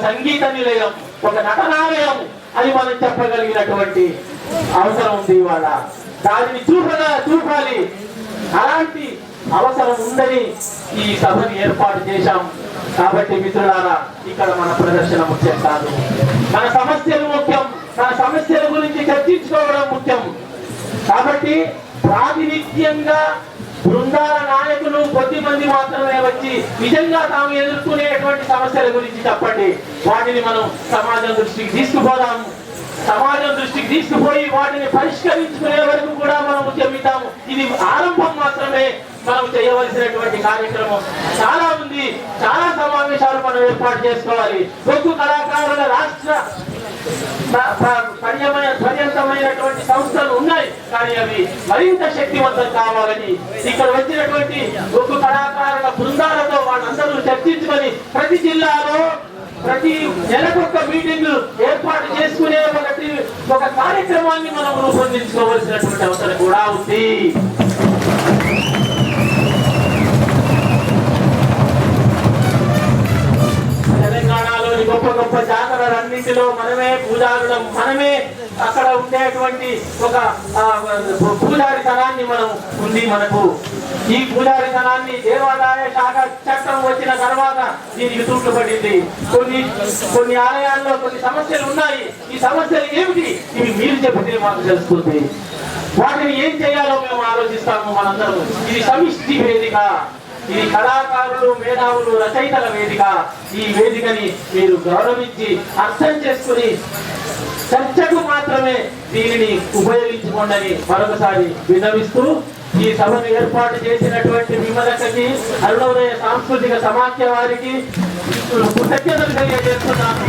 సంగీత నిలయం, ఒక నటనాలయం అని మనం చెప్పగలిగినటువంటి అవసరం ఉంది ఇవాళ. దానిని చూపాలి. అలాంటి అవసరం ఉందని ఈ సభని ఏర్పాటు చేశాం. కాబట్టి మిత్రులారా, ఇక్కడ మన ప్రదర్శన ముఖ్యం కాదు, మన సమస్యలు ముఖ్యం. మన సమస్యల గురించి చర్చించుకోవడం ముఖ్యం. కాబట్టి ప్రాతినిధ్యంగా బృందాల నాయకులు కొద్ది మంది మాత్రమే వచ్చి నిజంగా తాము ఎదుర్కొనేటువంటి సమస్యల గురించి చెప్పండి. వాటిని మనం సమాజం దృష్టికి తీసుకుపోదాం. సమాజం దృష్టికి తీసుకుపోయి వాటిని పరిష్కరించుకునే వరకు కూడా మనం చెబుతాము. ఇది ఆరంభం మాత్రమే. మనం చేయవలసినటువంటి కార్యక్రమం చాలా ఉంది. చాలా సమావేశాలు మనం ఏర్పాటు చేసుకోవాలి. ఒక్కొక్క కళాకారుల రాష్ట్ర పర్యంతమైనటువంటి సంస్థలు ఉన్నాయి, కానీ అవి మరింత శక్తివంతం కావాలని ఇక్కడ వచ్చినటువంటి ఒక్కొక్క కళాకారుల బృందాలతో వాళ్ళందరూ చర్చించుకొని ప్రతి జిల్లాలో ప్రతి నెలకొక మీటింగ్ ఏర్పాటు చేసుకునే ఒక కార్యక్రమాన్ని మనం రూపొందించుకోవాల్సినటువంటి అవసరం కూడా ఉంది. తెలంగాణలోని గొప్ప గొప్ప జాతరలన్నింటిలో మనమే పూజారులం. మనమే అక్కడ ఉండేటువంటి ఒక పూజారితనాన్ని మనం ఉంది. మనకు ఈ పూజారితనాన్ని దేవాదాయ శాఖ చట్టం వచ్చిన తర్వాత దీనికి తూట్లు పడింది. కొన్ని ఆలయాల్లో కొన్ని సమస్యలు ఉన్నాయి. ఈ సమస్యలు ఏమిటి? ఇవి మీరు చెబితే మాకు తెలుస్తుంది. వాటిని ఏం చేయాలో మేము ఆలోచిస్తాము మనందరం. ఇది సమిష్టి వేదిక. ఇది కళాకారులు, మేధావులు, రచయితల వేదిక. ఈ వేదికని మీరు గౌరవించి అర్థం చేసుకుని చర్చకు మాత్రమే దీనిని ఉపయోగించుకోండి మరొకసారి విన్నవిస్తూ ఈ సభను ఏర్పాటు చేసినటువంటి విమలకకి, అరుణోదయ సాంస్కృతిక సమాఖ్య వారికి కృతజ్ఞతలు తెలియజేస్తున్నాను.